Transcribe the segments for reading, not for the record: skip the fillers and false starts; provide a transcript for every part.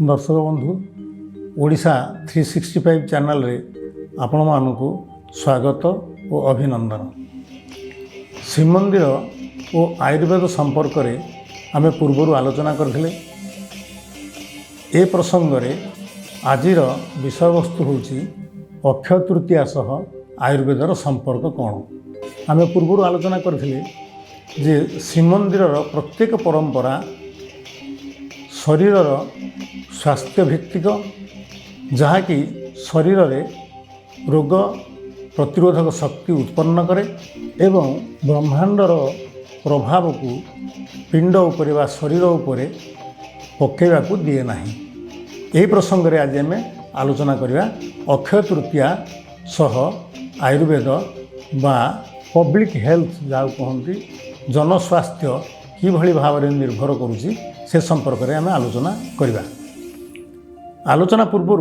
दर्शक बंधु ओडिशा 365 चैनल रे आपण मानकु स्वागत और अभिनंदन। श्रीमंदिर और आयुर्वेद संपर्क रे आमे पूर्वर आलोचना करथिले। ए प्रसंग रे आजिर विषय वस्तु होची अक्षय तृतीया सह आयुर्वेदर संपर्क कौन। आमे पूर्वर आलोचना करथिले जे श्रीमंदिर प्रत्येक परंपरा शरीरर स्वास्थ्य भित्तिक जहाँकि शरीर रे रोग प्रतिरोधक शक्ति उत्पन्न करे एवं ब्रह्मांडर प्रभाव को पिंड उपरे वा शरीर उपरे पकेवा को दिए नाही। यही प्रसंग रे आज आम आलोचना करिया अक्षय तृतीया सह आयुर्वेद बा पब्लिक हेल्थ जहाँ कहती जनस्वास्थ्य किभली भाव में निर्भर करुच्ची से संपर्क में आम आलोचना करिया। आलोचना पूर्वर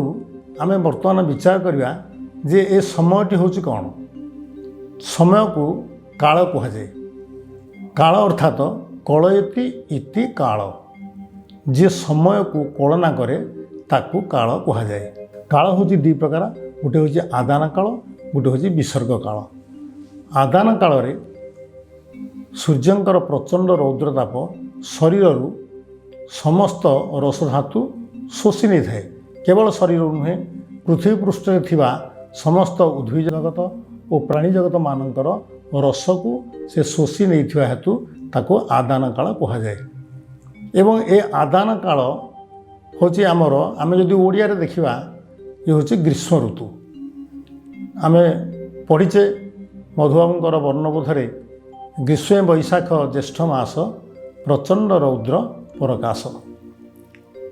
आम बर्तमान विचार करिया जे ए समयटी होची कौन। समय को काल कहुए। काल अर्थात कलयति इति काल। जे समय को कलना करे ताकू काल कहुए। काल होची दी प्रकार, गोटे होची आदान काल, गोटे होची विसर्ग काल। आदान काल रे सूर्यंकर प्रचंड रौद्रताप शरीर समस्त रस धातु शोषि नहीं थाए। केवल शरीर नुहे पृथ्वी पृष्ठ थिबा समस्त उद्भिद जगत और प्राणी जगत मानकर रस को से शोषि नहीं थिबा हेतु ताको आदान काल कहुए। एवं ए आदान काल होची आमर आमे जदि ओडिया रे देखिबा ये होची ग्रीष्म ऋतु। आमे पढ़ीचे मधुबाबूंकर वर्णबोधरे ग्रीष्म वैशाख ज्येष्ठ मास प्रचंड रौद्र प्रकाश।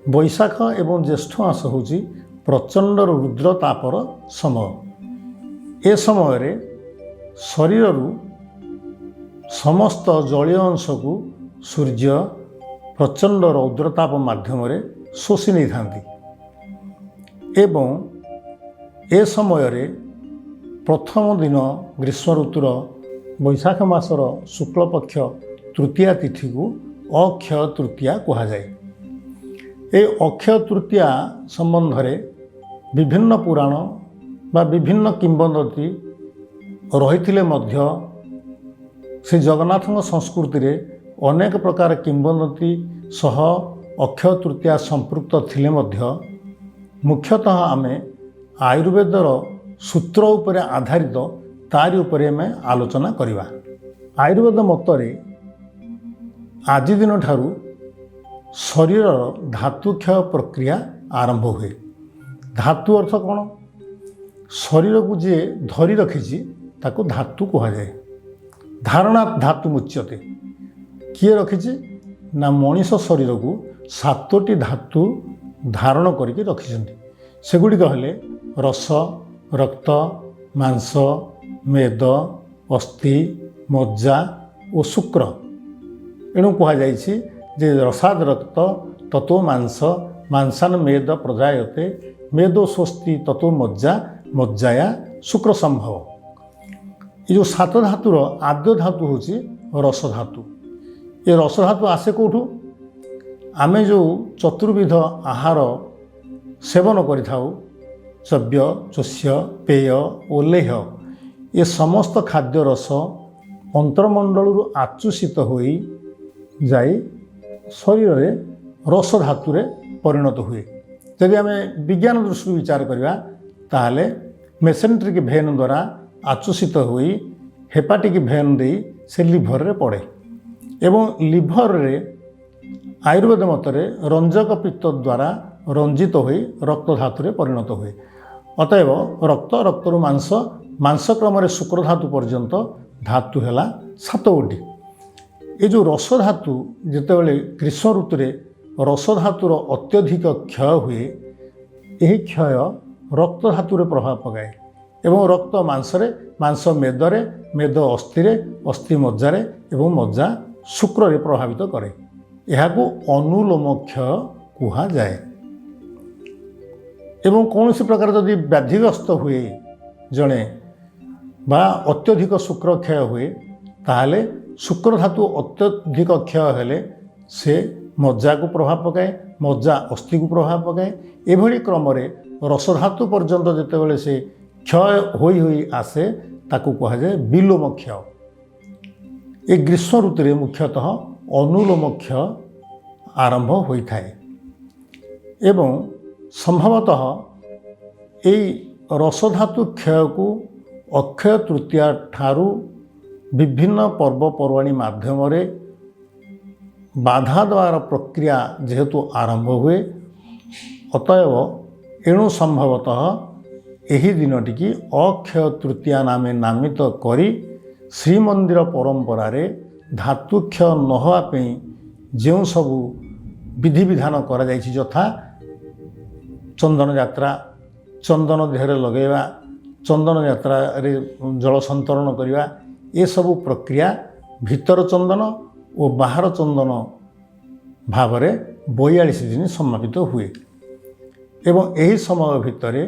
वैशाख एवं ज्येष्ठ मास होची प्रचंड रुद्र तापर समय। ए समय रे शरीर समस्त जलीय अंश को सूर्य प्रचंड रौद्रताप माध्यम शोषि नहीं थांती। एवं ए समय रे प्रथम दिन ग्रीष्म ऋतुर वैशाख मासर शुक्ल पक्ष तृतीया तिथि को अक्षय तृतीया कहुए। ए अक्षय तृतीया संबंध रे विभिन्न पुराण बा विभिन्न किंवदंती रही मध्य से जगन्नाथ संस्कृति रे अनेक प्रकार किंवदंती सह अक्षय तृतीया संपृक्त थिले मध्य मुख्यतः आमे आयुर्वेदर सूत्र उपर आधारित तारी उपरे में आलोचना करिवा। आयुर्वेद मतरे आज दिन ठारू शरीर धातु क्षय प्रक्रिया आरंभ हुए। धातु अर्थ कौन? शरीर को जे धरी रखी ताको धातु कहुए। धारणा धातु मुच्यते। किए रखी ना मनीष शरीर को 7टी धातु धारण करके रखिछन्ति। सेगुड़िक हेले रस, रक्त, मांस, मेद, अस्थि, मज्जा और शुक्र। एणु कहुई जे रसाद रक्त ततो मांस, मांसान मेद प्रजायते, मेदो स्वस्ति ततो मज्जा, मज्जाया शुक्र संभव। ये जो 7 धातुर आद्य धातु होची रस धातु। ये रस धातु आसे कौठू? आमे जो चतुर्विध आहार सेवन करिथाउ चव्य, चोष्य, पेय और लेह, ये समस्त खाद्य रस अंतरमंडल आचूषित होई जाई शरीर रे रस धातु रे परिणत हुए। यदि आम विज्ञान दृष्टि विचार करिया ताहले मेसेंट्रिक भेन द्वारा आचूषित होई हेपाटिक भेन दे से लिभर रे पड़े एवं लिभर रे आयुर्वेद मतरे रंजक पित्त द्वारा रंजित होई रक्त धातु रे परिणत हुए। अतएव रक्त, रक्तरु मांस, मांस क्रम शुक्र धातु पर्यंत धातु है 7गोटी। ये जो रस धातु जितेबाला ग्रीष्म ऋतु रस धातुर अत्यधिक क्षय हुए, यही क्षय रक्त धातु प्रभाव पकाए एवं रक्त मांसरे, मांस मेदरे, मेद अस्थिरे, अस्थि मज्जारे एवं मज्जा शुक्र प्रभावित करे। यह अनुलोम क्षय कहा जाए। एवं कौन सी प्रकार जदि व्याधिग्रस्त हुए जड़े बा अत्यधिक शुक्र क्षय हुए ताहले शुक्र धातु अत्यधिक क्षय हेले से मज्जा को प्रभाव पकाए, ମଜ୍ଜା ଅସ୍ଥିକୁ ପ୍ରଭାବ ପକାଏ। ଏଭଳି କ୍ରମରେ ରସଧାତୁ ପର୍ଯ୍ୟନ୍ତ ଯେତେବେଳେ ସେ କ୍ଷୟ ହୋଇ ହୋଇ ଆସେ ତାକୁ କୁହାଯାଏ ବିଲୋମ କ୍ଷୟ। ଏ ଗ୍ରୀଷ୍ମ ଋତୁରେ ମୁଖ୍ୟତଃ ଅନୁଲୋମ କ୍ଷୟ ଆରମ୍ଭ ହୋଇଥାଏ ଏବଂ ସମ୍ଭବତଃ ଏଇ ରସଧାତୁ କ୍ଷୟକୁ ଅକ୍ଷୟ ତୃତୀୟା ଠାରୁ ବିଭିନ୍ନ ପର୍ବପର୍ବାଣୀ ମାଧ୍ୟମରେ ବାଧା ଦେବାର ପ୍ରକ୍ରିୟା ଯେହେତୁ ଆରମ୍ଭ ହୁଏ, ଅତଏବ ଏଣୁ ସମ୍ଭବତଃ ଏହି ଦିନଟିକି ଅକ୍ଷୟ ତୃତୀୟା ନାମେ ନାମିତ କରି ଶ୍ରୀମନ୍ଦିର ପରମ୍ପରାରେ ଧାତୁକ୍ଷୟ ନ ହେବା ପାଇଁ ଯେଉଁ ସବୁ ବିଧିବିଧାନ କରାଯାଇଛି, ଯଥା ଚନ୍ଦନ ଯାତ୍ରା, ଚନ୍ଦନ ଦେହରେ ଲଗାଇବା, ଚନ୍ଦନ ଯାତ୍ରାରେ ଜଳ ସନ୍ତରଣ କରିବା, ଏସବୁ ପ୍ରକ୍ରିୟା ଭିତର ଚନ୍ଦନ ଓ ବାହାର ଚନ୍ଦନ ଭାବରେ 42 ଦିନ ସମାପିତ ହୁଏ ଏବଂ ଏହି ସମୟ ଭିତରେ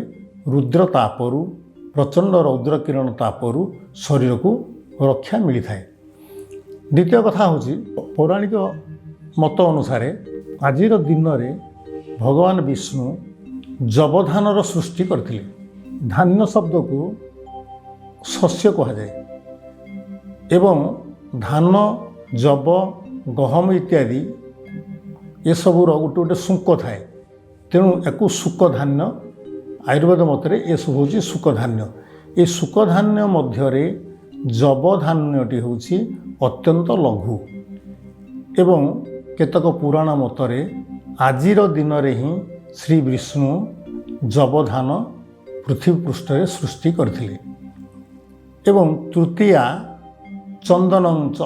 ରୁଦ୍ର ତାପରୁ, ପ୍ରଚଣ୍ଡ ରୌଦ୍ର କିରଣ ତାପରୁ ଶରୀରକୁ ରକ୍ଷା ମିଳିଥାଏ। ଦ୍ୱିତୀୟ କଥା ହେଉଛି, ପୌରାଣିକ ମତ ଅନୁସାରେ ଆଜିର ଦିନରେ ଭଗବାନ ବିଷ୍ଣୁ ଯବଧାନର ସୃଷ୍ଟି କରିଥିଲେ। ଧାନ୍ୟ ଶବ୍ଦକୁ ଶସ୍ୟ କୁହାଯାଏ ଏବଂ ଧାନ, ଯବ, ଗହମ ଇତ୍ୟାଦି ଏସବୁର ଗୋଟେ ଗୋଟେ ଶୁଙ୍କ ଥାଏ। ତେଣୁ ୟାକୁ ଶୁକ ଧାନ୍ୟ, ଆୟୁର୍ବେଦ ମତରେ ଏସବୁ ହେଉଛି ଶୁକ ଧାନ୍ୟ। ଏ ଶୁକ ଧାନ୍ୟ ମଧ୍ୟରେ ଯବ ଧାନ୍ୟଟି ହେଉଛି ଅତ୍ୟନ୍ତ ଲଘୁ ଏବଂ କେତେକ ପୁରାଣ ମତରେ ଆଜିର ଦିନରେ ହିଁ ଶ୍ରୀ ବିଷ୍ଣୁ ଯବଧାନ ପୃଥିବୀ ପୃଷ୍ଠରେ ସୃଷ୍ଟି କରିଥିଲେ ଏବଂ ତୃତୀୟା ଚନ୍ଦନଞ୍ଚ,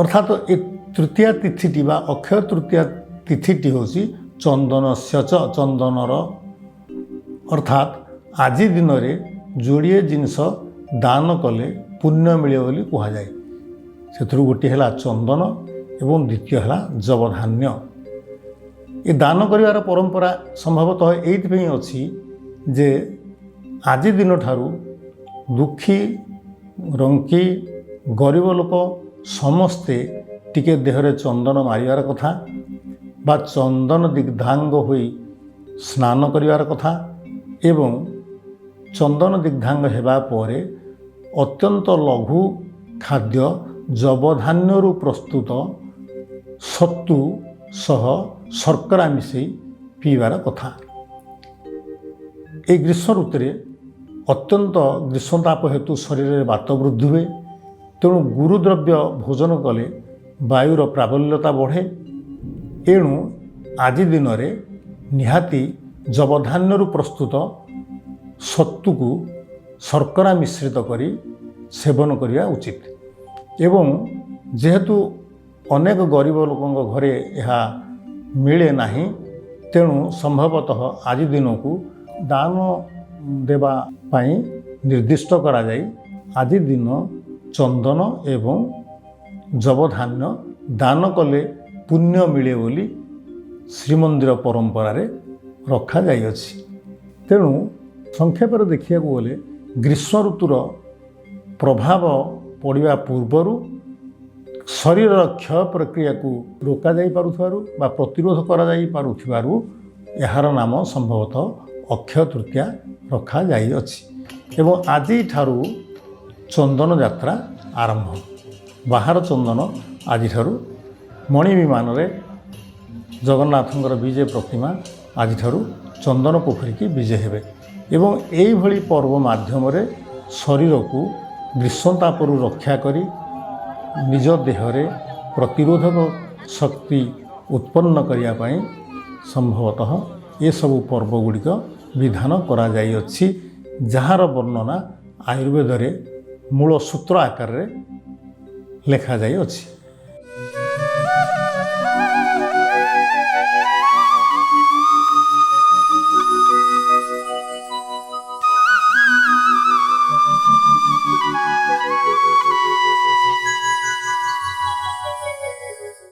ଅର୍ଥାତ୍ ଏ ତୃତୀୟା ତିଥିଟି ବା ଅକ୍ଷୟ ତୃତୀୟା ତିଥିଟି ହେଉଛି ଚନ୍ଦନସ୍ୟ ଚ, ଚନ୍ଦନର, ଅର୍ଥାତ୍ ଆଜି ଦିନରେ ଯୋଡ଼ିଏ ଜିନିଷ ଦାନ କଲେ ପୁଣ୍ୟ ମିଳେ ବୋଲି କୁହାଯାଏ। ସେଥିରୁ ଗୋଟିଏ ହେଲା ଚନ୍ଦନ ଏବଂ ଦ୍ୱିତୀୟ ହେଲା ଯବଧାନ୍ୟ। ଏ ଦାନ କରିବାର ପରମ୍ପରା ସମ୍ଭବତଃ ଏଇଥିପାଇଁ ଅଛି ଯେ ଆଜି ଦିନଠାରୁ ଦୁଃଖୀ, ରଙ୍କି, ଗରିବ ଲୋକ ସମସ୍ତେ ଟିକେ ଦେହରେ ଚନ୍ଦନ ମାରିବାର କଥା ବା ଚନ୍ଦନ ଦିଗ୍ଧାଙ୍ଗ ହୋଇ ସ୍ନାନ କରିବାର କଥା ଏବଂ ଚନ୍ଦନ ଦିଗ୍ଧାଙ୍ଗ ହେବା ପରେ ଅତ୍ୟନ୍ତ ଲଘୁ ଖାଦ୍ୟ ଯବଧାନ୍ୟରୁ ପ୍ରସ୍ତୁତ ସତୁ ସହ ଶର୍କରା ମିଶାଇ ପିଇବାର କଥା। ଏହି ଗ୍ରୀଷ୍ମ ଋତୁରେ ଅତ୍ୟନ୍ତ ଗ୍ରୀଷ୍ମତାପ ହେତୁ ଶରୀରରେ ବାତ ବୃଦ୍ଧି ହୁଏ, ତେଣୁ ଗୁରୁଦ୍ରବ୍ୟ ଭୋଜନ କଲେ ବାୟୁର ପ୍ରାବଲ୍ୟତା ବଢ଼େ। ଏଣୁ ଆଜି ଦିନରେ ନିହାତି ଯବଧାନ୍ୟରୁ ପ୍ରସ୍ତୁତ ସତୁକୁ ଶର୍କରା ମିଶ୍ରିତ କରି ସେବନ କରିବା ଉଚିତ ଏବଂ ଯେହେତୁ ଅନେକ ଗରିବ ଲୋକଙ୍କ ଘରେ ଏହା ମିଳେ ନାହିଁ, ତେଣୁ ସମ୍ଭବତଃ ଆଜି ଦିନକୁ ଦାନ ଦେବା ପାଇଁ ନିର୍ଦ୍ଦିଷ୍ଟ କରାଯାଇ ଆଜି ଦିନ ଚନ୍ଦନ ଏବଂ ଯବଧାନ୍ୟ ଦାନ କଲେ ପୁଣ୍ୟ ମିଳେ ବୋଲି ଶ୍ରୀମନ୍ଦିର ପରମ୍ପରାରେ ରଖାଯାଇଅଛି। ତେଣୁ ସଂକ୍ଷେପରେ ଦେଖିବାକୁ ଗଲେ ଗ୍ରୀଷ୍ମ ଋତୁର ପ୍ରଭାବ ପଡ଼ିବା ପୂର୍ବରୁ ଶରୀରର କ୍ଷୟ ପ୍ରକ୍ରିୟାକୁ ରୋକାଯାଇପାରୁଥିବାରୁ ବା ପ୍ରତିରୋଧ କରାଯାଇପାରୁଥିବାରୁ ଏହାର ନାମ ସମ୍ଭବତଃ ଅକ୍ଷୟ ତୃତୀୟା ରଖାଯାଇଅଛି ଏବଂ ଆଜିଠାରୁ ଚନ୍ଦନ ଯାତ୍ରା ଆରମ୍ଭ। ବାହାର ଚନ୍ଦନ ଆଜିଠାରୁ ମଣି ବିମାନରେ ଜଗନ୍ନାଥଙ୍କର ବିଜେ ପ୍ରତିମା ଆଜିଠାରୁ ଚନ୍ଦନ ପୋଖରୀକି ବିଜେ ହେବେ ଏବଂ ଏଇଭଳି ପର୍ବ ମାଧ୍ୟମରେ ଶରୀରକୁ ଗ୍ରୀଷ୍ମତାପରୁ ରକ୍ଷା କରି ନିଜ ଦେହରେ ପ୍ରତିରୋଧକ ଶକ୍ତି ଉତ୍ପନ୍ନ କରିବା ପାଇଁ ସମ୍ଭବତଃ ଏସବୁ ପର୍ବ ଗୁଡ଼ିକ ବିଧାନ କରାଯାଇଅଛି, ଯାହାର ବର୍ଣ୍ଣନା ଆୟୁର୍ବେଦରେ ମୂଳ ସୂତ୍ର ଆକାରରେ ଲେଖାଯାଇଅଛି।